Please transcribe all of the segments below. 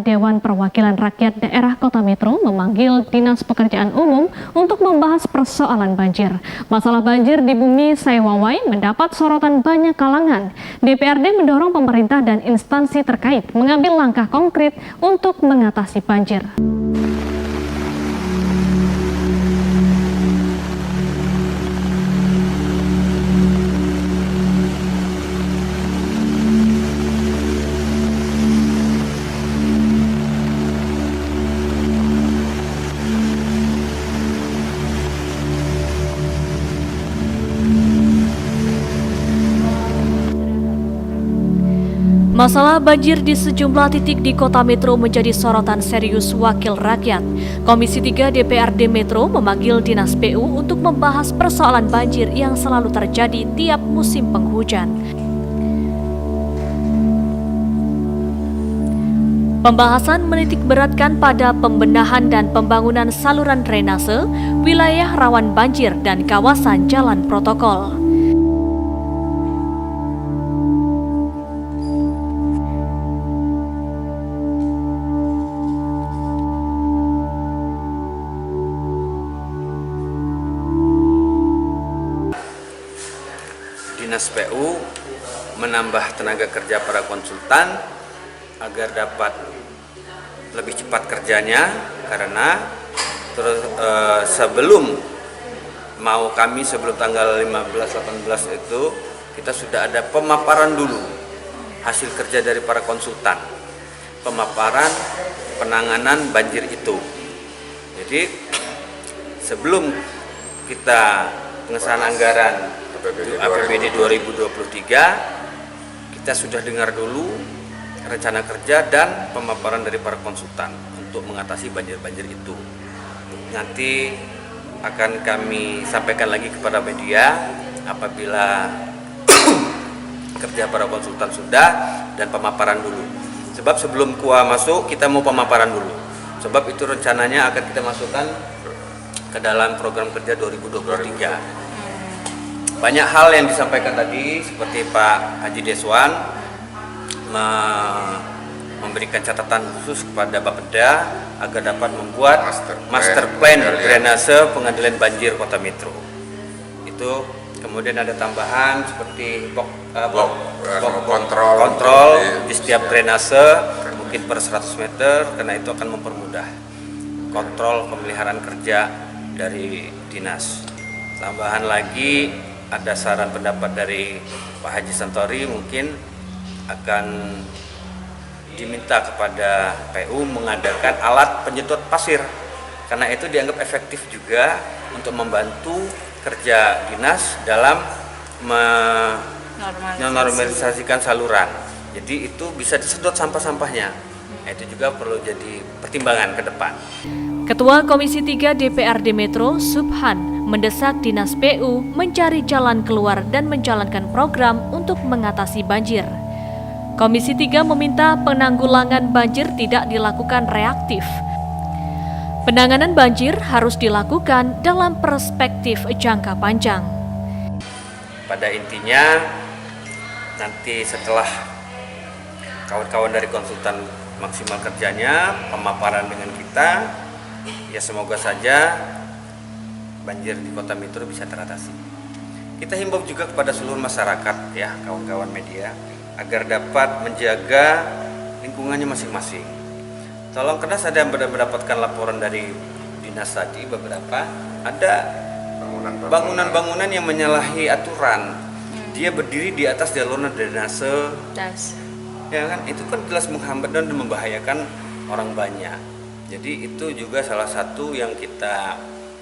Dewan Perwakilan Rakyat Daerah Kota Metro memanggil Dinas Pekerjaan Umum untuk membahas persoalan banjir. Masalah banjir di Bumi Saewawai mendapat sorotan banyak kalangan. DPRD mendorong pemerintah dan instansi terkait mengambil langkah konkret untuk mengatasi banjir. Masalah banjir di sejumlah titik di Kota Metro menjadi sorotan serius Wakil Rakyat. Komisi 3 DPRD Metro memanggil Dinas PU untuk membahas persoalan banjir yang selalu terjadi tiap musim penghujan. Pembahasan menitik beratkan pada pembenahan dan pembangunan saluran drainase, wilayah rawan banjir dan kawasan jalan protokol. Dinas PU menambah tenaga kerja para konsultan agar dapat lebih cepat kerjanya, karena sebelum tanggal 15-18 itu kita sudah ada pemaparan dulu hasil kerja dari para konsultan, pemaparan penanganan banjir itu. Jadi sebelum kita pengesahan anggaran APBD 2023, kita sudah dengar dulu rencana kerja dan pemaparan dari para konsultan untuk mengatasi banjir-banjir itu. Nanti akan kami sampaikan lagi kepada media apabila kerja para konsultan sudah dan pemaparan dulu. Sebab sebelum KUA masuk, kita mau pemaparan dulu. Sebab itu rencananya akan kita masukkan ke dalam program kerja 2023. Banyak hal yang disampaikan tadi, seperti Pak Haji Deswan memberikan catatan khusus kepada Bapeda agar dapat membuat master plan drainase pengendalian banjir Kota Metro. Itu kemudian ada tambahan seperti kontrol di setiap drainase mungkin per 100 meter, karena itu akan mempermudah kontrol pemeliharaan kerja dari dinas. Tambahan lagi ada saran pendapat dari Pak Haji Santori, mungkin akan diminta kepada PU mengadakan alat penyedot pasir, karena itu dianggap efektif juga untuk membantu kerja dinas dalam menormalisasikan saluran. Jadi itu bisa disedot sampah-sampahnya. Itu juga perlu jadi pertimbangan ke depan. Ketua Komisi 3 DPRD Metro, Subhan, mendesak Dinas PU mencari jalan keluar dan menjalankan program untuk mengatasi banjir. Komisi 3 meminta penanggulangan banjir tidak dilakukan reaktif. Penanganan banjir harus dilakukan dalam perspektif jangka panjang. Pada intinya, nanti setelah kawan-kawan dari konsultan maksimal kerjanya, pemaparan dengan kita, ya semoga saja banjir di Kota Metro bisa teratasi. Kita himbau juga kepada seluruh masyarakat, ya kawan-kawan media, agar dapat menjaga lingkungannya masing-masing. Tolong, karena saya mendapatkan laporan dari dinas tadi, beberapa ada bangunan-bangunan yang menyalahi aturan. Dia berdiri di atas saluran drainase, ya kan, itu kan jelas menghambat dan membahayakan orang banyak. Jadi itu juga salah satu yang kita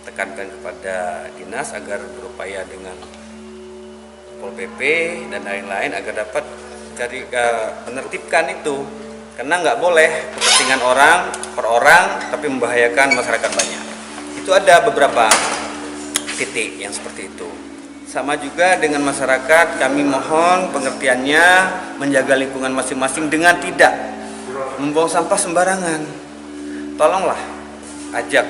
tekankan kepada dinas agar berupaya dengan Pol PP dan lain-lain agar dapat menertibkan itu, karena nggak boleh kepentingan orang per orang tapi membahayakan masyarakat banyak. Itu ada beberapa titik yang seperti itu. Sama juga dengan masyarakat, kami mohon pengertiannya menjaga lingkungan masing-masing dengan tidak membuang sampah sembarangan. Tolonglah ajak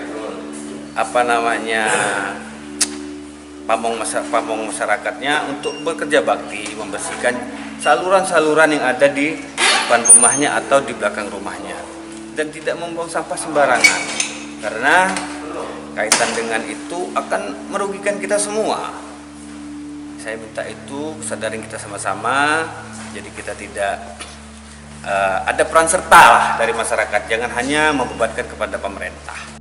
pamong masyarakatnya untuk bekerja bakti membersihkan saluran-saluran yang ada di depan rumahnya atau di belakang rumahnya. dan tidak membuang sampah sembarangan, karena kaitan dengan itu akan merugikan kita semua. Saya minta itu kesadaran kita sama-sama, jadi kita tidak ada peran serta lah dari masyarakat, jangan hanya membebankan kepada pemerintah.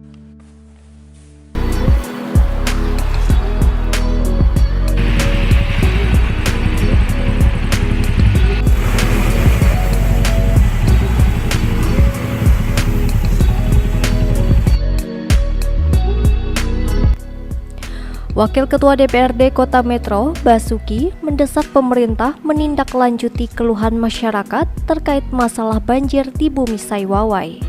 Wakil Ketua DPRD Kota Metro, Basuki, mendesak pemerintah menindaklanjuti keluhan masyarakat terkait masalah banjir di Bumi Saiwawai.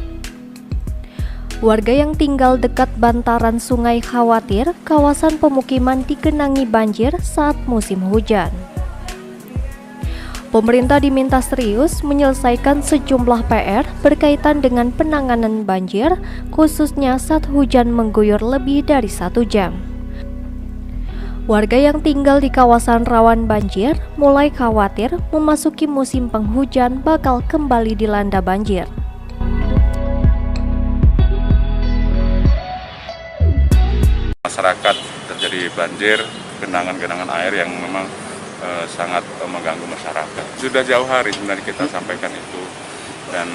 Warga yang tinggal dekat bantaran sungai khawatir kawasan pemukiman digenangi banjir saat musim hujan. Pemerintah diminta serius menyelesaikan sejumlah PR berkaitan dengan penanganan banjir, khususnya saat hujan mengguyur lebih dari 1 jam. Warga yang tinggal di kawasan rawan banjir mulai khawatir memasuki musim penghujan bakal kembali dilanda banjir. Masyarakat terjadi banjir, genangan-genangan air yang memang sangat mengganggu masyarakat. Sudah jauh hari sebenarnya kita sampaikan itu, dan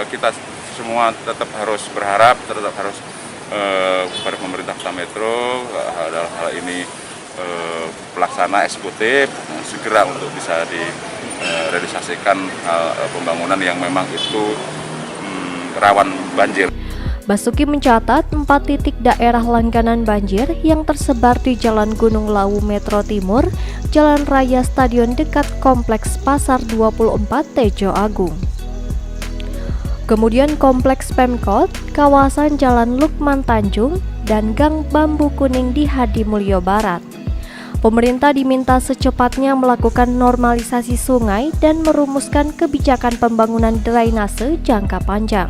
kita semua tetap harus berharap, tetap harus kepada pemerintah Kota Metro dalam hal ini pelaksana eksekutif segera untuk bisa direalisasikan pembangunan yang memang itu rawan banjir. Basuki mencatat 4 titik daerah langganan banjir yang tersebar di Jalan Gunung Lawu Metro Timur, Jalan Raya Stadion dekat Kompleks Pasar 24 Tejo Agung. Kemudian Kompleks Pemkot, kawasan Jalan Lukman Tanjung, dan Gang Bambu Kuning di Hadimulyo Barat. Pemerintah diminta secepatnya melakukan normalisasi sungai dan merumuskan kebijakan pembangunan drainase jangka panjang.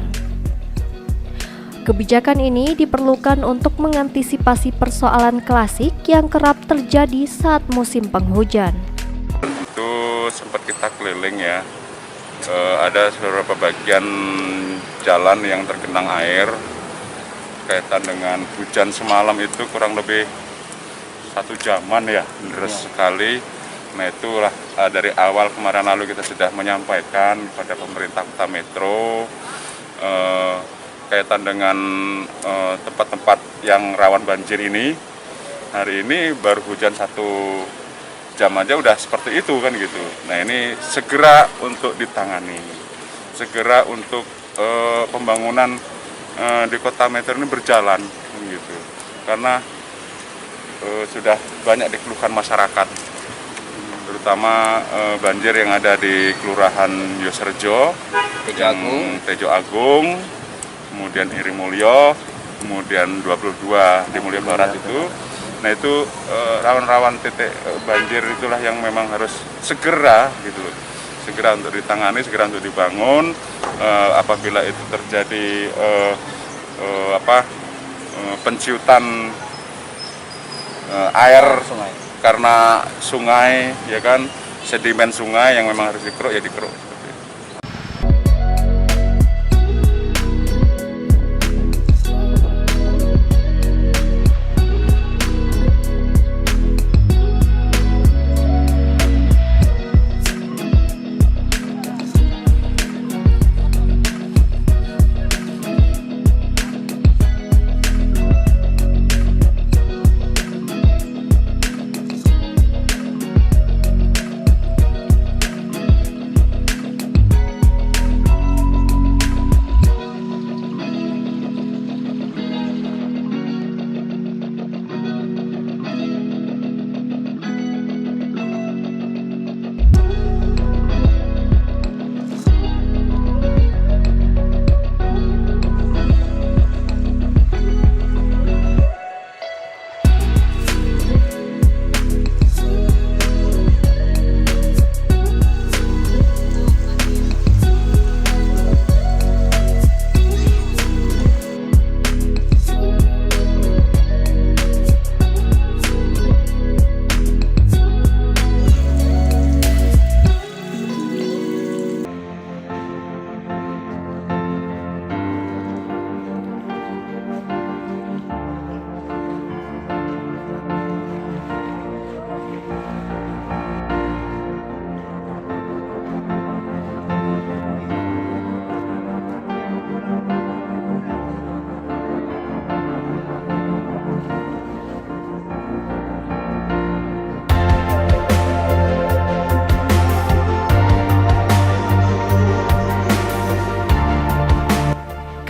Kebijakan ini diperlukan untuk mengantisipasi persoalan klasik yang kerap terjadi saat musim penghujan. Itu sempat kita keliling ya. Ada beberapa bagian jalan yang tergenang air kaitan dengan hujan semalam itu kurang lebih 1 jaman ya, deras sekali. Nah itulah dari awal kemarin lalu kita sudah menyampaikan kepada pemerintah Kota Metro kaitan dengan tempat-tempat yang rawan banjir ini. Hari ini baru hujan 1 jam aja udah seperti itu kan gitu. Nah ini segera untuk ditangani, segera untuk pembangunan di Kota Metro ini berjalan gitu, karena sudah banyak dikeluhkan masyarakat, terutama banjir yang ada di Kelurahan Yoserjo, Tejo Agung, kemudian Iri Mulyo, kemudian 22 di Mulyo Barat itu. Nah itu rawan-rawan titik banjir itulah yang memang harus segera gitu loh, segera untuk ditangani, segera untuk dibangun. Apabila itu terjadi penciutan air karena sungai ya kan, sedimen sungai yang memang harus dikeruk ya dikeruk.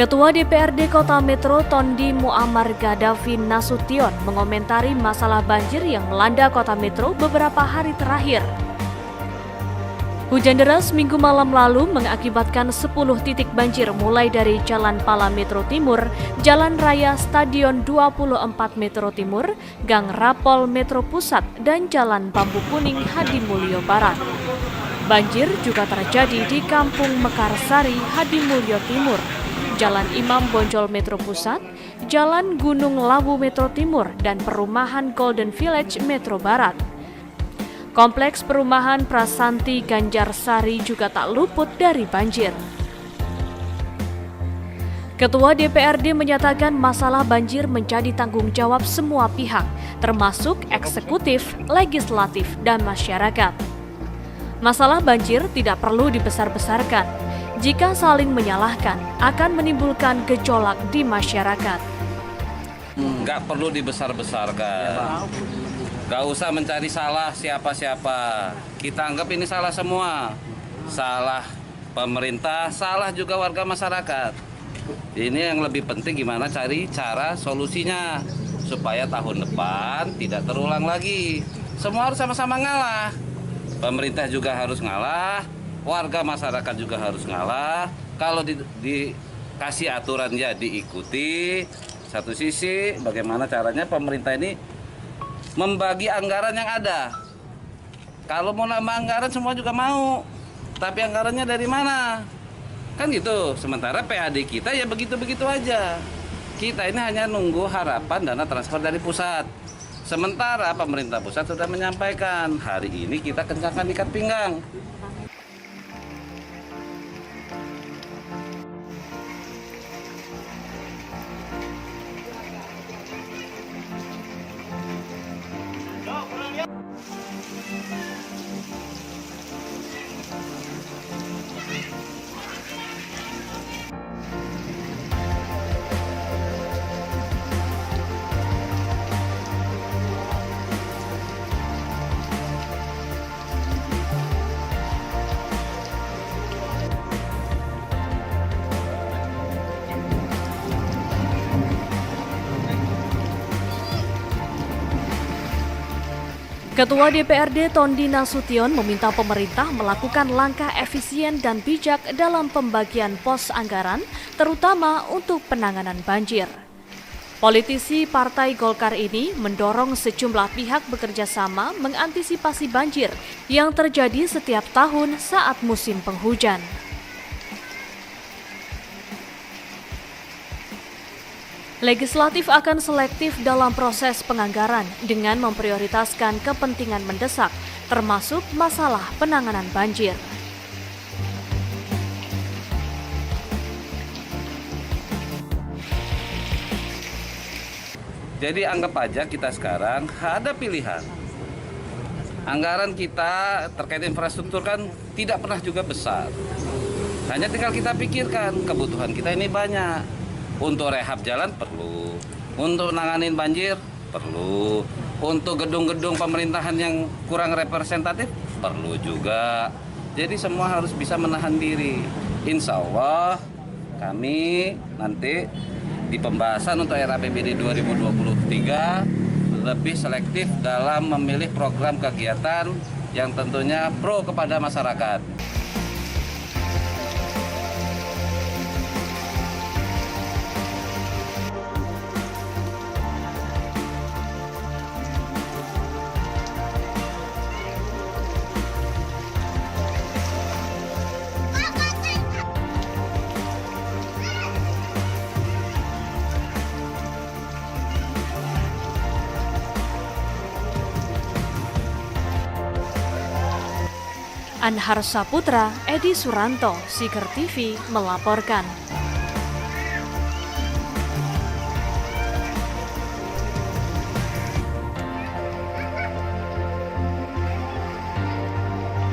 Ketua DPRD Kota Metro Tondi Muammar Gaddafi Nasution mengomentari masalah banjir yang melanda Kota Metro beberapa hari terakhir. Hujan deras minggu malam lalu mengakibatkan 10 titik banjir mulai dari Jalan Pala Metro Timur, Jalan Raya Stadion 24 Metro Timur, Gang Rapol Metro Pusat, dan Jalan Bambu Kuning Hadimulyo Barat. Banjir juga terjadi di Kampung Mekarsari Hadimulyo Timur, Jalan Imam Bonjol Metro Pusat, Jalan Gunung Lawu Metro Timur, dan Perumahan Golden Village Metro Barat. Kompleks perumahan Prasanti Ganjarsari juga tak luput dari banjir. Ketua DPRD menyatakan masalah banjir menjadi tanggung jawab semua pihak, termasuk eksekutif, legislatif, dan masyarakat. Masalah banjir tidak perlu dibesar-besarkan. Jika saling menyalahkan, akan menimbulkan gejolak di masyarakat. Nggak perlu dibesar-besarkan. Nggak usah mencari salah siapa-siapa. Kita anggap ini salah semua. Salah pemerintah, salah juga warga masyarakat. Ini yang lebih penting gimana cari cara solusinya. Supaya tahun depan tidak terulang lagi. Semua harus sama-sama ngalah. Pemerintah juga harus ngalah. Warga masyarakat juga harus ngalah. Kalau dikasih aturan ya diikuti. Satu sisi bagaimana caranya pemerintah ini membagi anggaran yang ada. Kalau mau nambah anggaran semua juga mau. Tapi anggarannya dari mana? Kan gitu. Sementara PAD kita ya begitu-begitu aja. Kita ini hanya nunggu harapan dana transfer dari pusat. Sementara pemerintah pusat sudah menyampaikan hari ini kita kencangkan ikat pinggang. Ketua DPRD Tondi Nasution meminta pemerintah melakukan langkah efisien dan bijak dalam pembagian pos anggaran, terutama untuk penanganan banjir. Politisi Partai Golkar ini mendorong sejumlah pihak bekerja sama mengantisipasi banjir yang terjadi setiap tahun saat musim penghujan. Legislatif akan selektif dalam proses penganggaran dengan memprioritaskan kepentingan mendesak, termasuk masalah penanganan banjir. Jadi anggap aja kita sekarang ada pilihan. Anggaran kita terkait infrastruktur kan tidak pernah juga besar. Hanya tinggal kita pikirkan kebutuhan kita ini banyak. Untuk rehab jalan perlu, untuk nanganin banjir perlu, untuk gedung-gedung pemerintahan yang kurang representatif perlu juga. Jadi semua harus bisa menahan diri. Insya Allah kami nanti di pembahasan untuk RAPBD 2023 lebih selektif dalam memilih program kegiatan yang tentunya pro kepada masyarakat. Anhar Saputra, Edi Suranto, Siker TV melaporkan.